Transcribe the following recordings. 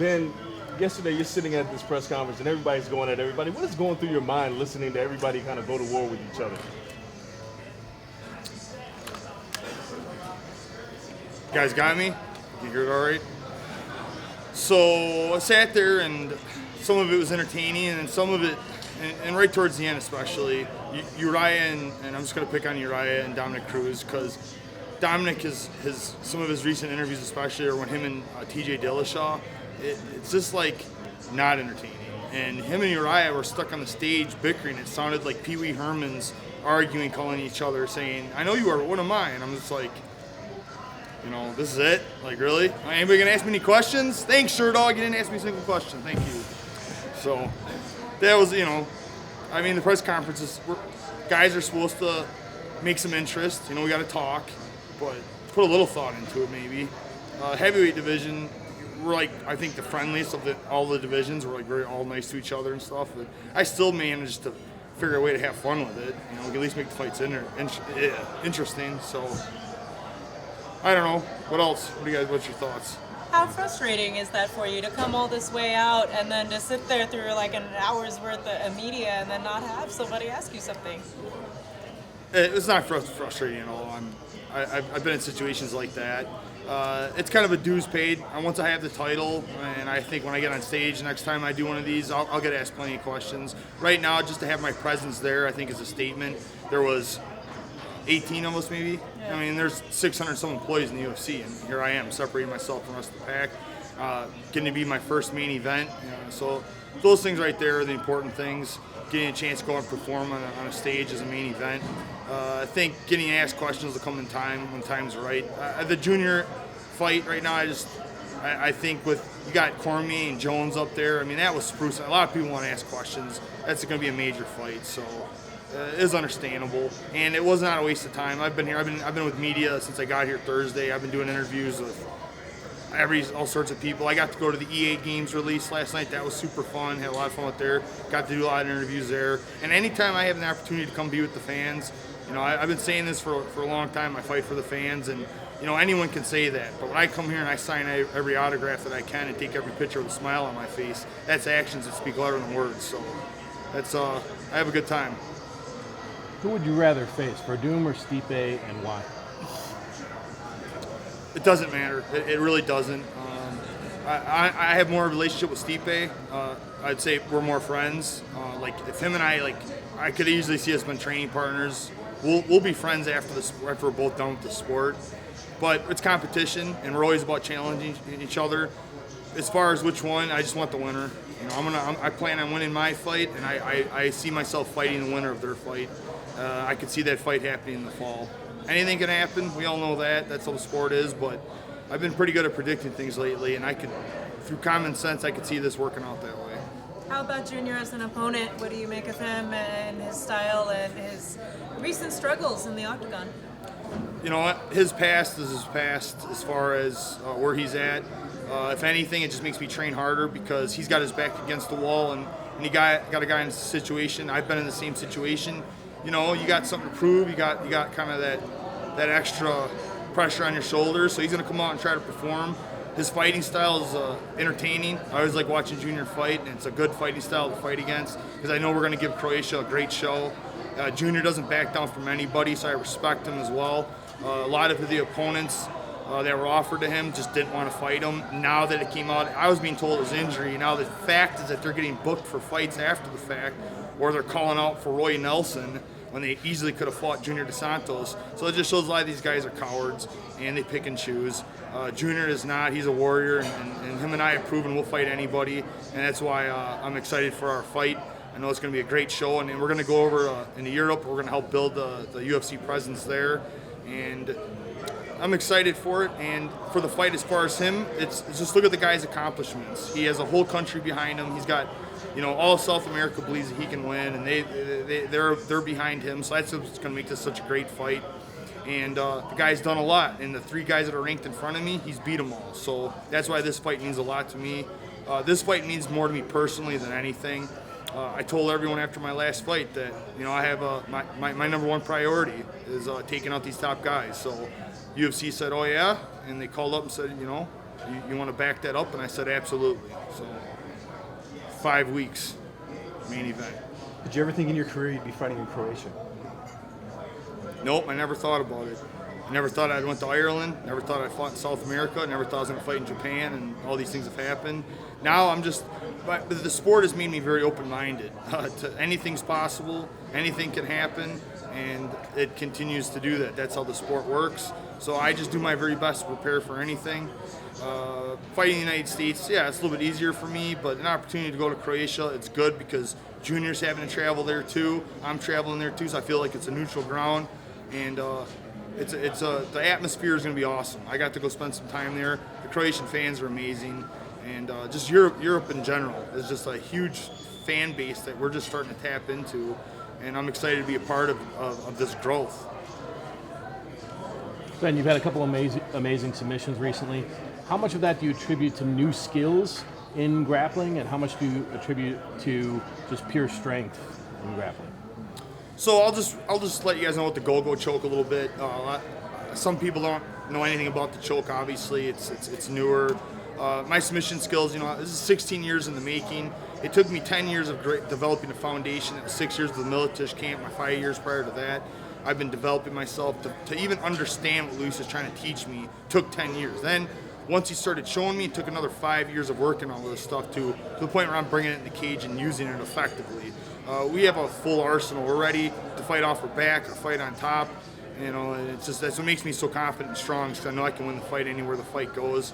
Ben, yesterday you're sitting at this press conference and everybody's going at everybody. What is going through your mind listening to everybody kind of go to war with each other? You guys got me? You hear it all right? So I sat there and some of it was entertaining and some of it, and right towards the end especially, Uriah and I'm just going to pick on Uriah and Dominic Cruz because Dominic some of his recent interviews especially, or when him and TJ Dillashaw, it's just like not entertaining. And him and Uriah were stuck on the stage bickering. It sounded like Pee Wee Herman's arguing, calling each other, saying, "I know you are, but what am I?" And I'm just like, this is it? Like, really? Anybody gonna ask me any questions? Thanks, Sure Dog. You didn't ask me a single question. Thank you. So that was, the press conferences, guys are supposed to make some interest. We got to talk, but put a little thought into it maybe. Heavyweight division, we're like, I think the friendliest of all the divisions. We're like very all nice to each other and stuff. But I still managed to figure a way to have fun with it. We can at least make the fights interesting. So I don't know. What else? What's your thoughts? How frustrating is that for you to come all this way out and then to sit there through like an hour's worth of media and then not have somebody ask you something? It's not frustrating at all. I've been in situations like that. It's kind of a dues paid. Once I have the title, and I think when I get on stage next time I do one of these, I'll get asked plenty of questions. Right now, just to have my presence there, I think is a statement. There was 18 of us maybe. Yeah. There's 600 some employees in the UFC, and here I am separating myself from the rest of the pack, getting to be my first main event. So those things right there are the important things. Getting a chance to go and perform on a stage as a main event. I think getting asked questions will come in time when time's right. The junior fight right now, I think with you got Cormier and Jones up there. That was spruce. A lot of people want to ask questions. That's going to be a major fight, so. It is understandable, and it was not a waste of time. I've been here. I've been with media since I got here Thursday. I've been doing interviews with all sorts of people. I got to go to the EA Games release last night. That was super fun. Had a lot of fun with there. Got to do a lot of interviews there. And anytime I have an opportunity to come be with the fans, I've been saying this for a long time. I fight for the fans, and anyone can say that. But when I come here and I sign every autograph that I can and take every picture with a smile on my face, that's actions that speak louder than words. So that's I have a good time. Who would you rather face, Werdum or Stipe, and why? It doesn't matter. It really doesn't. I have more of a relationship with Stipe. I'd say we're more friends. If him and I could easily see us been training partners. We'll be friends after we're both done with the sport. But it's competition, and we're always about challenging each other. As far as which one, I just want the winner. I plan on winning my fight, and I see myself fighting the winner of their fight. I could see that fight happening in the fall. Anything can happen. We all know that. That's how the sport is. But I've been pretty good at predicting things lately, and through common sense, I could see this working out that way. How about Junior as an opponent? What do you make of him and his style and his recent struggles in the octagon? His past is his past as far as where he's at. If anything, it just makes me train harder because he's got his back against the wall, and he got a guy in a situation. I've been in the same situation. You got something to prove. You got kind of that extra pressure on your shoulders. So he's going to come out and try to perform. His fighting style is entertaining. I always like watching Junior fight, and it's a good fighting style to fight against because I know we're going to give Croatia a great show. Junior doesn't back down from anybody, so I respect him as well. A lot of the opponents that were offered to him just didn't want to fight him. Now that it came out, I was being told it was injury. Now the fact is that they're getting booked for fights after the fact, or they're calling out for Roy Nelson when they easily could have fought Junior dos Santos. So it just shows a lot of these guys are cowards, and they pick and choose. Junior is not. He's a warrior, and him and I have proven we'll fight anybody, and that's why I'm excited for our fight. I know it's going to be a great show, and we're going to go over into Europe. We're going to help build the UFC presence there, and I'm excited for it. And for the fight, as far as him, it's just look at the guy's accomplishments. He has a whole country behind him. He's got, all of South America believes that he can win, and they're behind him. So that's what's going to make this such a great fight. And the guy's done a lot. And the three guys that are ranked in front of me, he's beat them all. So that's why this fight means a lot to me. This fight means more to me personally than anything. I told everyone after my last fight that I have my number one priority is taking out these top guys. So UFC said, "Oh yeah," and they called up and said, you want to back that up? And I said, absolutely. So 5 weeks, main event. Did you ever think in your career you'd be fighting in Croatia? Nope, I never thought about it. I never thought I'd went to Ireland. Never thought I'd fought in South America. Never thought I was going to fight in Japan, and all these things have happened. Now but the sport has made me very open-minded. Anything's possible. Anything can happen, and it continues to do that. That's how the sport works. So I just do my very best to prepare for anything. Fighting in the United States, yeah, it's a little bit easier for me, but an opportunity to go to Croatia, it's good because Junior's having to travel there too. I'm traveling there too, so I feel like it's a neutral ground, and the atmosphere is going to be awesome. I got to go spend some time there. The Croatian fans are amazing, and just Europe in general is just a huge fan base that we're just starting to tap into, and I'm excited to be a part of this growth. Ben, you've had a couple of amazing submissions recently. How much of that do you attribute to new skills in grappling, and how much do you attribute to just pure strength in grappling? So I'll just let you guys know what the go-go choke a little bit. Some people don't know anything about the choke. Obviously, it's newer. My submission skills, this is 16 years in the making. It took me 10 years of developing a foundation. It was 6 years of the military camp. My 5 years prior to that, I've been developing myself to even understand what Luis is trying to teach me. Took 10 years. Then once he started showing me, it took another 5 years of working on all this stuff to the point where I'm bringing it in the cage and using it effectively. We have a full arsenal. We're ready to fight off our back or fight on top. And it's just that's what makes me so confident and strong, because I know I can win the fight anywhere the fight goes.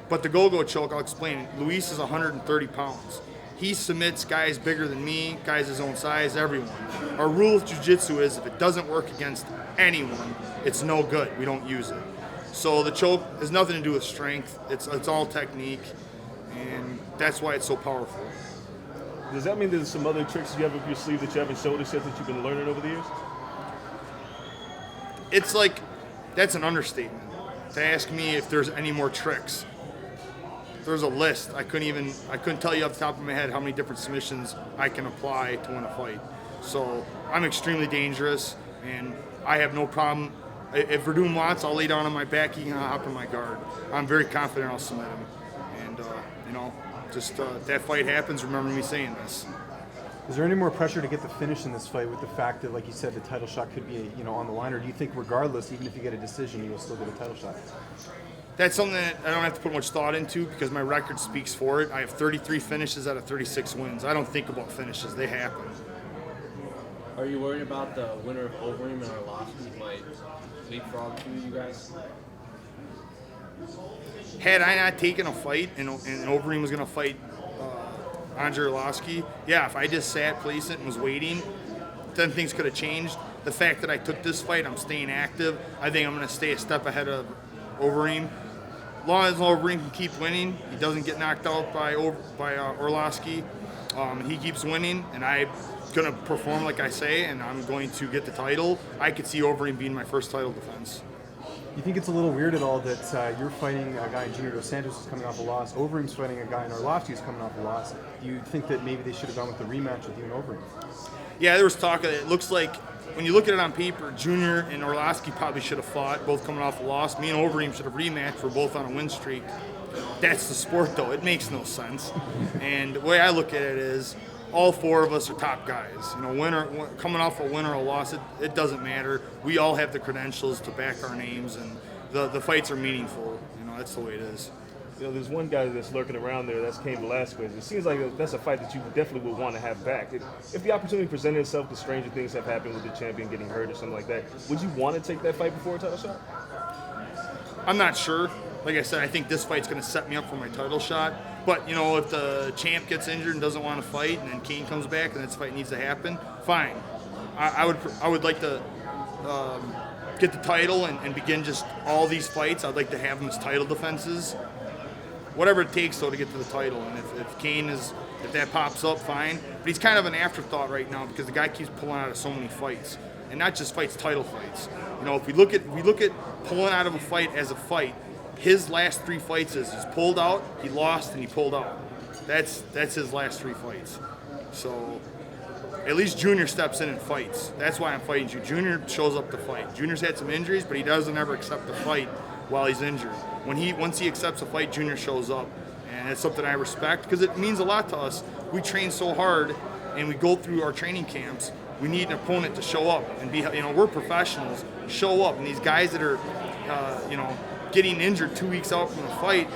But the go-go choke, I'll explain. Luis is 130 pounds. He submits guys bigger than me, guys his own size, everyone. Our rule of jiu-jitsu is if it doesn't work against anyone, it's no good. We don't use it. So the choke has nothing to do with strength. It's all technique, and that's why it's so powerful. Does that mean there's some other tricks you have up your sleeve that you haven't showed us yet that you've been learning over the years? It's like, that's an understatement to ask me if there's any more tricks. There's a list. I couldn't tell you off the top of my head how many different submissions I can apply to win a fight. So I'm extremely dangerous, and I have no problem. If Werdum wants, I'll lay down on my back, he can hop in my guard. I'm very confident I'll submit him. And, that fight happens, remember me saying this. Is there any more pressure to get the finish in this fight with the fact that, like you said, the title shot could be, on the line, or do you think regardless, even if you get a decision, you'll still get a title shot? That's something that I don't have to put much thought into because my record speaks for it. I have 33 finishes out of 36 wins. I don't think about finishes. They happen. Are you worried about the winner of Overeem and Arlovsky might leapfrog to you guys? Had I not taken a fight and Overeem was going to fight Andre Arlovsky, yeah, if I just sat, placed it, and was waiting, then things could have changed. The fact that I took this fight, I'm staying active. I think I'm going to stay a step ahead of Overeem. As long as Overeem can keep winning, he doesn't get knocked out by Arlovsky, he keeps winning, and I'm going to perform like I say, and I'm going to get the title. I could see Overeem being my first title defense. You think it's a little weird at all that you're fighting a guy in Junior dos Santos who's coming off a loss, Overeem's fighting a guy in Arlovsky who's coming off a loss? Do you think that maybe they should have gone with the rematch with you and Overeem? Yeah, there was talk of it. It looks like when you look at it on paper, Junior and Arlovsky probably should have fought, both coming off a loss. Me and Overeem should have rematched. We're both on a win streak. That's the sport, though. It makes no sense. And the way I look at it is all four of us are top guys. Coming off a win or a loss, it doesn't matter. We all have the credentials to back our names, and the fights are meaningful. That's the way it is. There's one guy that's lurking around there. That's Cain Velasquez. It seems like that's a fight that you definitely would want to have back. If the opportunity presented itself, because stranger things have happened with the champion getting hurt or something like that, would you want to take that fight before a title shot? I'm not sure. Like I said, I think this fight's going to set me up for my title shot. But, if the champ gets injured and doesn't want to fight, and then Cain comes back and this fight needs to happen, fine. I would like to get the title and begin just all these fights. I'd like to have them as title defenses. Whatever it takes, though, to get to the title. And if Cain if that pops up, fine. But he's kind of an afterthought right now because the guy keeps pulling out of so many fights. And not just fights, title fights. If we look at pulling out of a fight as a fight, his last 3 fights is he's pulled out, he lost, and he pulled out. That's his last 3 fights. So at least Junior steps in and fights. That's why I'm fighting you. Junior shows up to fight. Junior's had some injuries, but he doesn't ever accept the fight while he's injured. once he accepts a fight, Junior shows up, and it's something I respect because it means a lot to us. We train so hard, and we go through our training camps. We need an opponent to show up and be, we're professionals. Show up, and these guys that are, getting injured 2 weeks out from the fight,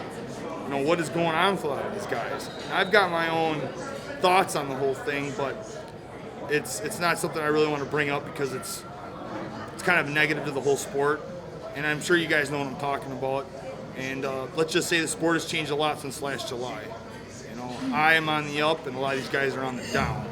what is going on with a lot of these guys? I've got my own thoughts on the whole thing, but it's not something I really want to bring up because it's kind of negative to the whole sport, and I'm sure you guys know what I'm talking about. And let's just say the sport has changed a lot since last July. I am on the up, and a lot of these guys are on the down.